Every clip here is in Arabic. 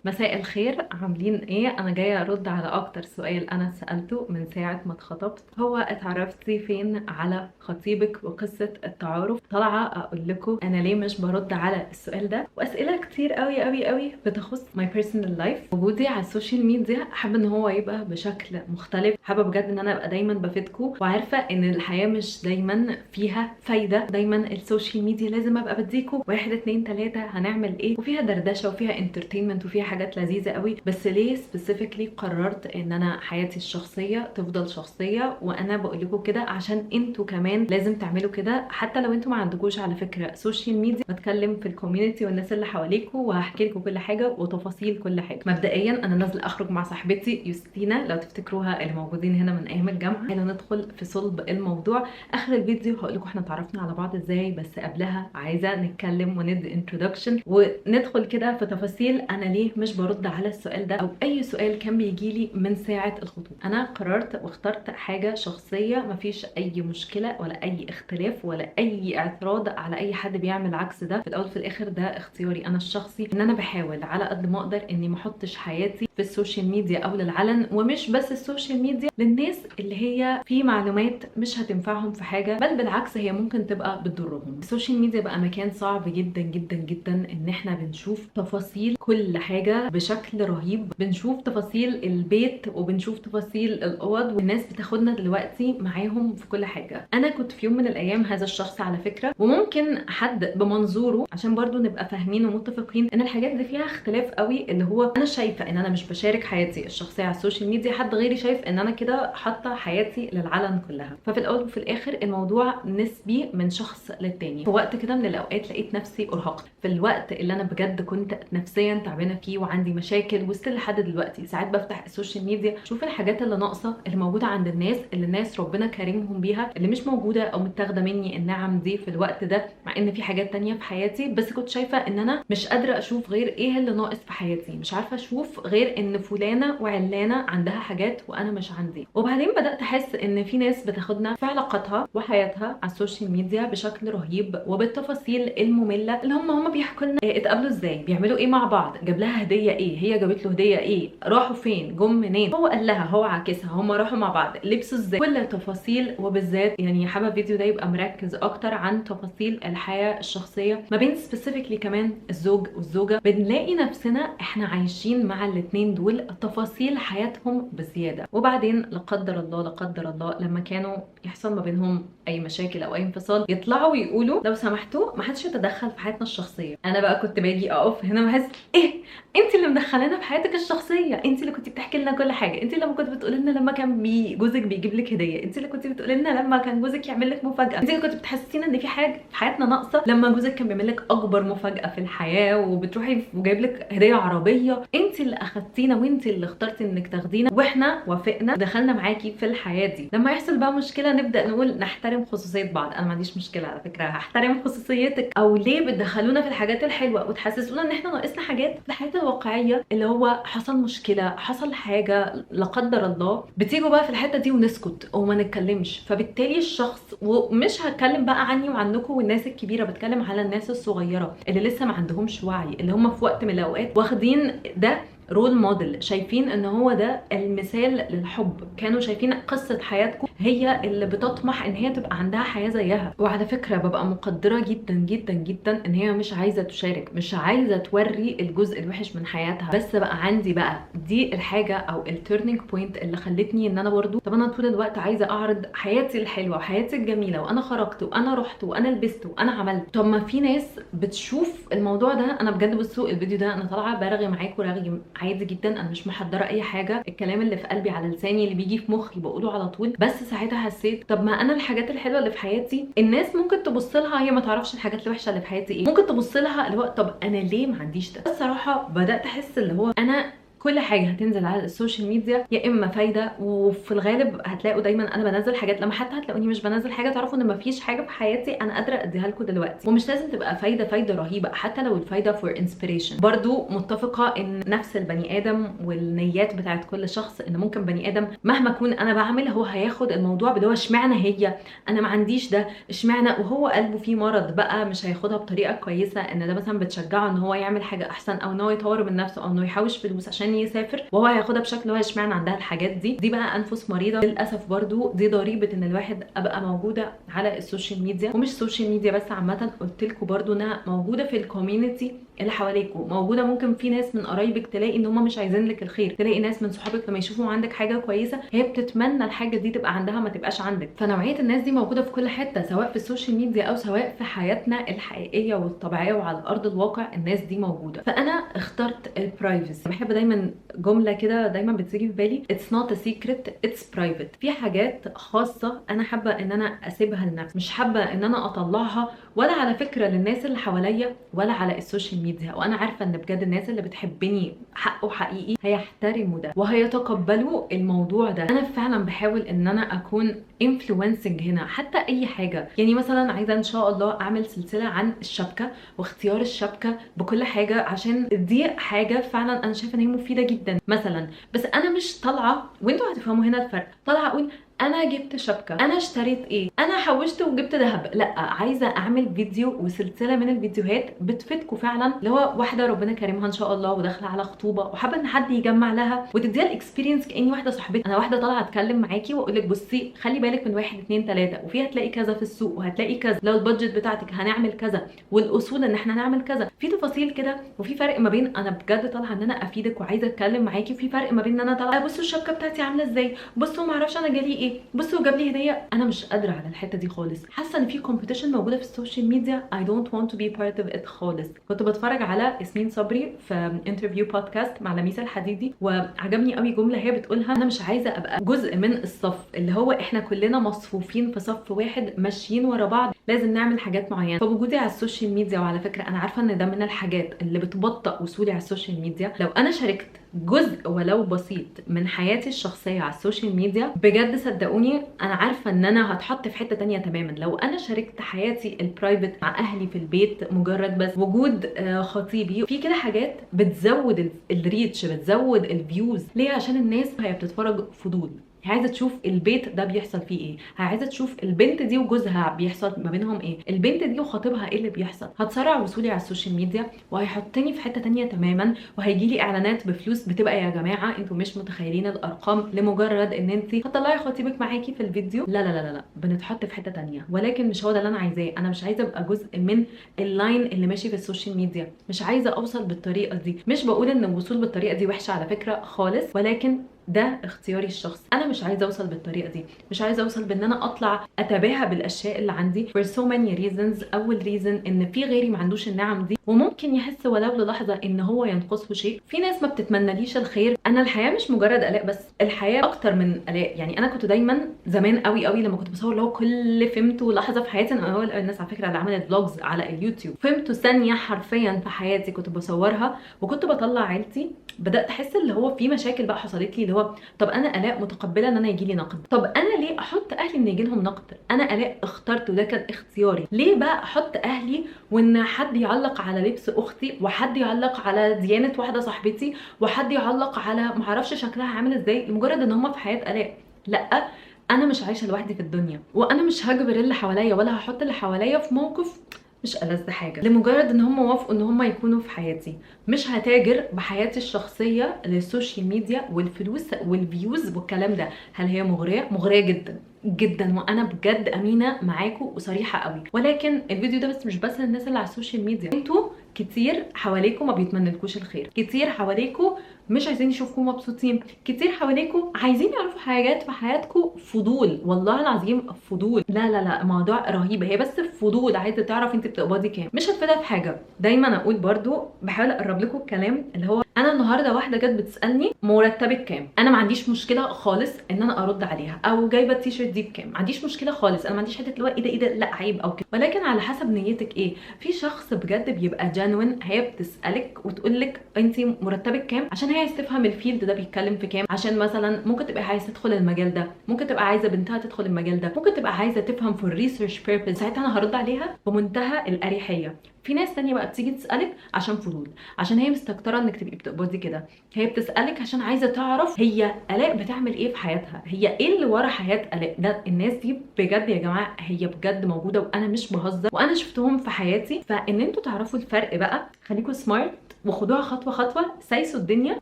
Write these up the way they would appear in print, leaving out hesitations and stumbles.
مساء الخير، عاملين ايه؟ انا جايه ارد على اكتر سؤال انا سالته من ساعه ما اتخطبت. هو اتعرفتي فين على خطيبك؟ وقصه التعارف. طالعه اقول لكم انا ليه مش برد على السؤال ده، واسئله كتير قوي قوي قوي بتخص ماي بيرسونال لايف. وجودي على السوشيال ميديا حابه ان هو يبقى بشكل مختلف، حابه بجد ان انا ابقى دايما بفيدكم، وعارفه ان الحياه مش دايما فيها فايده. دايما السوشيال ميديا لازم ابقى بديكم واحد اتنين تلاته هنعمل ايه، وفيها دردشه وفيها انترتينمنت وفيها حاجات لذيذه قوي. بس ليه سبيسيفيكلي قررت ان انا حياتي الشخصيه تفضل شخصيه؟ وانا بقول لكم كده عشان انتوا كمان لازم تعملوا كده، حتى لو انتوا ما عندكوش على فكره سوشيال ميديا. بتكلم في الكوميونتي والناس اللي حواليكم، وهحكي لكم كل حاجه وتفاصيل كل حاجه. مبدئيا انا نازله اخرج مع صاحبتي يوستينا، لو تفتكروها، اللي موجودين هنا من ايام الجامعه. يلا ندخل في صلب الموضوع. اخر الفيديو هقول لكم احنا اتعرفنا على بعض ازاي، بس قبلها عايزه نتكلم وندي انترودكشن وندخل كده في تفاصيل انا ليه مش برد على السؤال ده، او اي سؤال كان بيجي لي من ساعه الخطوبه. انا قررت واخترت حاجه شخصيه، مفيش اي مشكله ولا اي اختلاف ولا اي اعتراض على اي حد بيعمل عكس ده. في الاول في الاخر ده اختياري انا الشخصي، ان انا بحاول على قد ما اقدر اني ما احطش حياتي في السوشيال ميديا او للعلن. ومش بس السوشيال ميديا للناس اللي هي في معلومات مش هتنفعهم في حاجه، بل بالعكس هي ممكن تبقى بتضرهم. السوشيال ميديا بقى مكان صعب جدا جدا جدا ان احنا بنشوف تفاصيل كل حاجه بشكل رهيب. بنشوف تفاصيل البيت وبنشوف تفاصيل الاوض، والناس بتاخدنا دلوقتي معاهم في كل حاجه. انا كنت في يوم من الايام هذا الشخص على فكره، وممكن حد بمنظوره عشان برضو نبقى فاهمين ومتفقين ان الحاجات دي فيها اختلاف قوي. اللي هو انا شايفه ان انا مش بشارك حياتي الشخصيه على السوشيال ميديا، حد غيري شايف ان انا كده حاطه حياتي للعلن كلها. ففي الاول وفي الاخر الموضوع نسبي من شخص للتاني. في وقت كده من الاوقات لقيت نفسي ارهقت، في الوقت اللي انا بجد كنت نفسيا تعبانه فيه وعندي مشاكل، وستيل لحد دلوقتي ساعات بفتح السوشيال ميديا اشوف الحاجات اللي ناقصه اللي موجوده عند الناس، اللي الناس ربنا كريمهم بيها، اللي مش موجوده او متاخده مني النعم دي في الوقت ده، مع ان في حاجات تانية في حياتي. بس كنت شايفه ان انا مش قادره اشوف غير ايه اللي ناقص في حياتي، مش عارفه اشوف غير ان فلانه وعلانه عندها حاجات وانا مش عندي. وبعدين بدات احس ان في ناس بتاخدنا في علاقاتها وحياتها على السوشيال ميديا بشكل رهيب، وبالتفاصيل الممله. اللي هم بيحكوا لنا اتقابلوا ازاي، بيعملوا ايه مع بعض، جاب لها هديه ايه، هي جابت له هديه ايه، راحوا فين، جم منين، هو قال لها، هو عاكسها، هم راحوا مع بعض، لبسوا ازاي، كل التفاصيل. وبالذات يعني حابه الفيديو ده يبقى مركز اكتر عن تفاصيل الحياه الشخصيه ما بين سبيسيفيكلي كمان الزوج والزوجه. بنلاقي نفسنا احنا عايشين مع الاتنين دول تفاصيل حياتهم بزياده. وبعدين لا قدر الله لا قدر الله لما كانوا يحصل ما بينهم اي مشاكل او اي انفصال، يطلعوا ويقولوا لو سمحتوا ما حدش يتدخل في حياتنا الشخصيه. انا بقى كنت باجي اقف هنا بحس ايه، انت اللي مدخلانا في حياتك الشخصيه، انت اللي كنت بتحكي لنا كل حاجه، انت لما كنت بتقولي لنا لما كان جوزك بيجيب لك هديه، انت اللي كنت بتقولي لنا لما كان جوزك يعمل لك مفاجاه، انت اللي كنت بتحسسينا ان في حاجه في حياتنا ناقصه لما جوزك كان بيعمل لك اكبر مفاجاه في الحياه، وبتروحي وجايب لك هديه عربيه. انت اللي اخدتينا وانت اللي اخترتي انك تاخدينا، واحنا وافقنا ودخلنا معاكي في الحياه دي. لما يحصل بقى مشكله نبدا نقول نحترم خصوصيه بعض. انا ما عنديش مشكله على فكره، هحترم خصوصيتك. او ليه بتدخلونا في الحاجات الحلوه وتحسسونا ان احنا ناقصنا حاجات في الحياه الواقعيه؟ اللي هو حصل مشكله، حصل حاجه لا قدر الله، بتيجوا بقى في الحته دي ونسكت وما نتكلمش. فبالتالي الشخص، ومش هتكلم بقى عني وعنكم والناس الكبيره، بتكلم على الناس الصغيره اللي لسه ما عندهمش وعي، اللي هم في وقت من الاوقات واخدين ده رول موديل، شايفين ان هو ده المثال للحب، كانوا شايفين قصة حياتكم هي اللي بتطمح ان هي تبقى عندها حياة زيها. وعلى فكرة ببقى مقدرة جدا جدا جدا ان هي مش عايزة تشارك، مش عايزة توري الجزء الوحش من حياتها. بس بقى عندي بقى دي الحاجة او التيرنينج بوينت اللي خلتني ان انا برضو، طب انا طول الوقت عايزة اعرض حياتي الحلوة وحياتي الجميلة، وانا خرجت وانا رحت وانا لبست وانا عملت. طب ما في ناس بتشوف الموضوع ده. انا بجد بصوا الفيديو ده انا طالعة برغي معاكم رغي عادي جدا، انا مش محضره اي حاجه، الكلام اللي في قلبي على لساني اللي بيجي في مخي بقوله على طول. بس ساعتها حسيت طب ما انا الحاجات الحلوه اللي في حياتي الناس ممكن تبص لها، هي ما تعرفش الحاجات الوحشه اللي في حياتي ايه، ممكن تبص لها اللي هو طب انا ليه ما عنديش ده. الصراحه بدات احس اللي هو انا كل حاجه هتنزل على السوشيال ميديا يا اما فايده، وفي الغالب هتلاقوا دايما انا بنزل حاجات، لما حتى هتلاقوني مش بنزل حاجه تعرفوا ان مفيش حاجه في حياتي انا قادره اديها لكم دلوقتي. ومش لازم تبقى فايده رهيبه، حتى لو الفايده فور انسبيريشن. برضو متفقه ان نفس البني ادم والنيات بتاعت كل شخص، ان ممكن بني ادم مهما اكون انا بعمل هو هياخد الموضوع اللي هو اشمعنى هي، انا ما عنديش ده، اشمعنى، وهو قلبه فيه مرض بقى مش هياخدها بطريقه كويسه، ان ده مثلا بتشجعه ان هو يعمل حاجه احسن، او ان هو يطور من نفسه، او انه يحوش فلوس عشان يسافر، وهو هياخدها بشكل هو اشمعنى عندها الحاجات دي بقى انفس مريضه للاسف. برضو دي ضريبه ان الواحد ابقى موجوده على السوشيال ميديا، ومش سوشيال ميديا بس، عامه قلت لكم برضو انها موجوده في الكوميونتي اللي حواليكوا، موجوده. ممكن في ناس من قرايبك تلاقي ان هم مش عايزين لك الخير، تلاقي ناس من صحابك لما يشوفوا عندك حاجه كويسه هي بتتمنى الحاجه دي تبقى عندها ما تبقاش عندك. فنوعيه الناس دي موجوده في كل حته، سواء في السوشيال ميديا او سواء في حياتنا الحقيقيه والطبيعيه وعلى ارض الواقع، الناس دي موجوده. فانا اخترت البرايفسي. بحب دايما جمله كده دايما بتيجي في بالي، it's not a secret it's private. في حاجات خاصه انا حابه ان انا اسيبها لنفسي، مش حابه ان انا اطلعها ولا على فكره للناس اللي حواليا ولا على السوشيال ميديا. وانا عارفه ان بجد الناس اللي بتحبني حقه حقيقي هيحترموا ده وهيتقبلوا الموضوع ده. انا فعلا بحاول ان انا اكون influencing هنا، حتى اي حاجه. يعني مثلا عايزه ان شاء الله اعمل سلسله عن الشبكه واختيار الشبكه بكل حاجه، عشان دي حاجه فعلا انا شايفه ان هي مفيده جدا مثلا. بس انا مش طالعه، وانتوا هتفهموا هنا الفرق، طالعه اقول انا جبت شبكه، انا اشتريت ايه، انا حوشت وجبت ذهب. لا، عايزه اعمل فيديو وسلسله من الفيديوهات بتفيدكم فعلا، اللي هو واحده ربنا كريمها ان شاء الله وداخله على خطوبه وحابه ان حد يجمع لها وتديها الاكسبيرينس كاني واحده صاحبتي. انا واحده طالعه اتكلم معاكي واقول لك بصي خلي بالك من 1 2 3، وفي هتلاقي كذا في السوق، وهتلاقي كذا لو البادجت بتاعتك هنعمل كذا، والاصول ان احنا نعمل كذا، في تفاصيل كده. وفي فرق ما بين انا بجد طالعه ان انا افيدك وعايزه اتكلم معاكي، وفي فرق ما بين ان انا طالعه بصوا الشبكه بتاعتي عامله ازاي، بصوا ما اعرفش انا جالي ايه، بصوا جاب لي هديه. انا مش قادره على الحته دي خالص. حاسه ان في كومبيتيشن موجوده في السوشيال ميديا I don't want to be part of it خالص. كنت بتفرج على ياسمين صبري في انترفيو بودكاست مع لميس الحديدي، وعجبني قوي جمله هي بتقولها، انا مش عايزه ابقى جزء من الصف اللي هو احنا كلنا مصفوفين في صف واحد ماشيين ورا بعض لازم نعمل حاجات معينه. فوجودي على السوشيال ميديا، وعلى فكره انا عارفه ان ده من الحاجات اللي بتبطئ وصولي على السوشيال ميديا، لو انا شاركت جزء ولو بسيط من حياتي الشخصيه على السوشيال ميديا بجد صدقوني انا عارفه ان انا هتحط في حته تانية تماما. لو انا شاركت حياتي البرايفت مع اهلي في البيت، مجرد بس وجود خطيبي، في كده حاجات بتزود الريتش، بتزود الفيوز. ليه؟ عشان الناس هي بتتفرج فضول، هي عايزه تشوف البيت ده بيحصل فيه ايه، عايزه تشوف البنت دي وجوزها بيحصل ما بينهم ايه، البنت دي وخطيبها ايه اللي بيحصل. هتسرع وصولي على السوشيال ميديا وهيحطني في حته تانية تماما، وهيجي لي اعلانات بفلوس بتبقى يا جماعه انتوا مش متخيلين الارقام لمجرد ان انت هتطلعي خطيبك معاكي في الفيديو. لا لا لا لا، بنتحط في حته تانية. ولكن مش هو ده اللي انا عايزاه. انا مش عايزه ابقى جزء من اللاين اللي ماشي في السوشيال ميديا، مش عايزه اوصل بالطريقه دي. مش بقول ان الوصول بالطريقه دي وحشه على فكره خالص، ولكن ده اختياري الشخصي. انا مش عايزه اوصل بالطريقه دي، مش عايزه اوصل بان انا اطلع اتباهى بالاشياء اللي عندي for so many reasons. اول ريزن ان في غيري ما عندوش النعم دي وممكن يحس ولو للحظه ان هو ينقصه شيء. في ناس ما بتتمناليش الخير. انا الحياه مش مجرد الاء بس، الحياه اكتر من الاء. يعني انا كنت دايما زمان قوي قوي لما كنت بصور اللي هو كل فهمته لحظه في حياتي، انا اول الناس على فكره اللي عملت فلوجز على اليوتيوب، فهمته ثانيه حرفيا في حياتي كنت بصورها وكنت بطلع عيلتي. بدات احس اللي هو في مشاكل بقى حصلت لي، اللي هو طب انا الاء متقبله ان انا يجي لي نقد، طب انا ليه احط اهلي ان يجي لهم نقد؟ انا الاء اخترت وده كان اختياري. ليه بقى احط اهلي وان حد يعلق على لبس اختي، وحد يعلق على ديانه واحده صاحبتي، وحد يعلق على معرفش شكلها عامل ازاي، لمجرد ان هم في حياه الاء؟ لا، انا مش عايشه لوحدي في الدنيا، وانا مش هجبر اللي حواليا ولا هحط اللي حواليا في موقف مش ألذ حاجه لمجرد ان هم وافقوا ان هم يكونوا في حياتي. مش هتاجر بحياتي الشخصيه للسوشيال ميديا والفلوس والفيوز والكلام ده. هل هي مغريه؟ مغريه جدا جدا، وانا بجد امينه معاكم وصريحه قوي. ولكن الفيديو ده مش للناس اللي على السوشيال ميديا. انتوا كتير حواليكم ما بيتمنلكوش الخير، كتير حواليكم مش عايزين يشوفكم مبسوطين، كتير حواليكم عايزين يعرفوا حاجات في حياتكم فضول. والله العظيم فضول. لا لا لا، موضوع رهيب. هي بس فضول، عايزه تعرف انت بتقبضي كام، مش هتفيدها في حاجه. دايما اقول برضو بحاول اقرب لكم الكلام اللي هو انا النهارده واحده جت بتسالني مرتبك كام، انا ما عنديش مشكله خالص ان انا ارد عليها، او جايبه التيشيرت دي بكام، ما عنديش مشكله خالص، انا ما عنديش حته اللي هو ايه ده لا عيب او كده، ولكن على حسب نيتك ايه. في شخص بجد بيبقى جانوين، هي بتسالك وتقول لك انت مرتبك كام عشان هي عايزه تفهم الفيلد ده بيتكلم في كام، عشان مثلا ممكن تبقى عايزه تدخل المجال ده، ممكن تبقى عايزه بنتها تدخل المجال ده، ممكن تبقى عايزه تفهم في الريسيرش بيربز، ساعتها انا هرد عليها بمنتهى الاريحيه. في ناس تانية بقى بتيجي تسألك عشان فضول، عشان هي مستكترة انك تبقي بتقبضي كده، هي بتسألك عشان عايزة تعرف هي آلاء بتعمل ايه في حياتها، هي ايه اللي ورا حياة آلاء. ده الناس دي بجد يا جماعة هي بجد موجودة، وانا مش بهزر، وانا شفتهم في حياتي. فان انتوا تعرفوا الفرق بقى، خليكوا سمارت وخدوها خطوة خطوة، سايسوا الدنيا،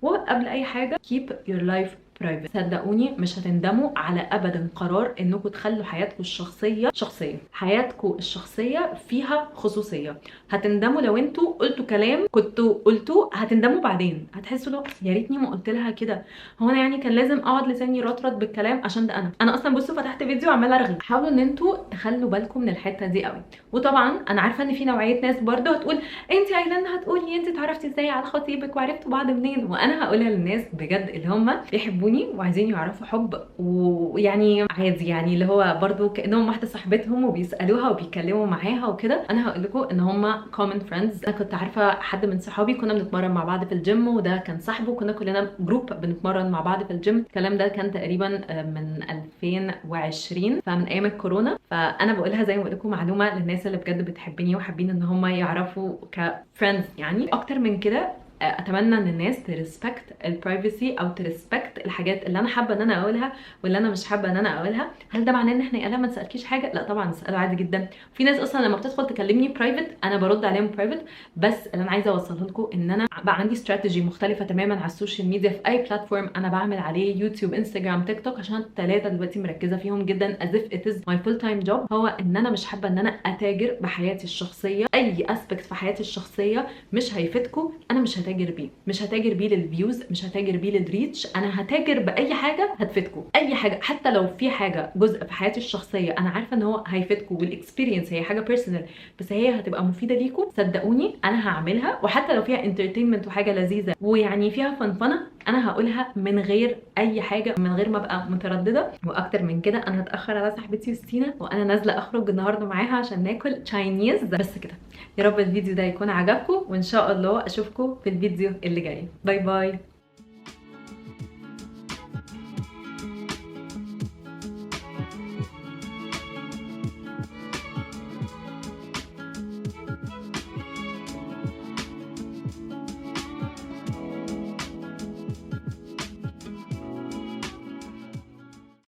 وقبل اي حاجة keep your life برايفت. صدقوني مش هتندموا على ابدا قرار انكم تخلوا حياتكم الشخصيه شخصيه، حياتكم الشخصيه فيها خصوصيه. هتندموا لو انتوا قلتوا كلام كنتوا قلتوه، هتندموا بعدين، هتحسوا لو يا ريتني ما قلت لها كده، هو انا يعني كان لازم اقعد لساني رطرط بالكلام عشان ده انا اصلا بصوا فتحت فيديو عماله ارغي. حاولوا ان انتوا تخلوا بالكم من الحته دي قوي. وطبعا انا عارفه ان في نوعيه ناس برضه هتقول انت ايلان هتقولي انت اتعرفتي ازاي على خطيبك وعرفتوا بعض منين، وانا هقولها للناس بجد اللي هم بيحبوني وعايزين يعرفوا حب، ويعني عادي يعني اللي هو برضو كانهم واحده صاحبتهم وبيسالوها وبيتكلموا معاها وكده. انا هقول لكم ان هم common friends. انا كنت عارفه حد من صحابي كنا بنتمرن مع بعض في الجيم، وده كان صاحبه، كنا كلنا جروب بنتمرن مع بعض في الجيم. الكلام ده كان تقريبا من 2020، فمن ايام الكورونا. فانا بقولها زي ما بقول لكم معلومه للناس اللي بجد بتحبني وحابين ان هم يعرفوا كفريندز. يعني اكتر من كده اتمنى ان الناس تريسبكت البرايفسي او تريسبكت الحاجات اللي انا حابه ان انا اقولها واللي انا مش حابه ان انا اقولها. هل ده معناه ان احنا يا ما نسالكيش حاجه؟ لا طبعا نساله عادي جدا. في ناس اصلا لما بتدخل تكلمني برايفت انا برد عليهم برايفت، بس اللي انا عايزه اوصله لكم ان انا بقى عندي استراتيجي مختلفه تماما على السوشيال ميديا في اي بلاتفورم انا بعمل عليه، يوتيوب، انستجرام، تيك توك، عشان الثلاثه دلوقتي مركزه فيهم جدا as if it is my full time job. هو ان انا مش حابه ان انا اتاجر بحياتي الشخصيه، اي اسبكت في حياتي الشخصيه مش هيفيدكم انا مش هتاجر بيه، مش هتاجر بيه للفيوز، مش هتاجر بيه للريتش، انا هتاجر باي حاجه هتفيدكم. اي حاجه، حتى لو في حاجه جزء في حياتي الشخصيه انا عارفه ان هو هيفيدكم والاكسبيرينس هي حاجه بيرسونال بس هي هتبقى مفيده ليكم، صدقوني انا هعملها. وحتى لو فيها انترتينمنت وحاجه لذيذه ويعني فيها فنفنه انا هقولها من غير اي حاجه، من غير ما ابقى متردده. واكتر من كده انا هتاخر على صاحبتي يوستينا وانا نازله اخرج النهارده معاها عشان ناكل تشاينيز. بس كده، يا رب الفيديو ده يكون عجبكم، وان شاء الله اشوفكم في الفيديو اللي جاي. باي باي.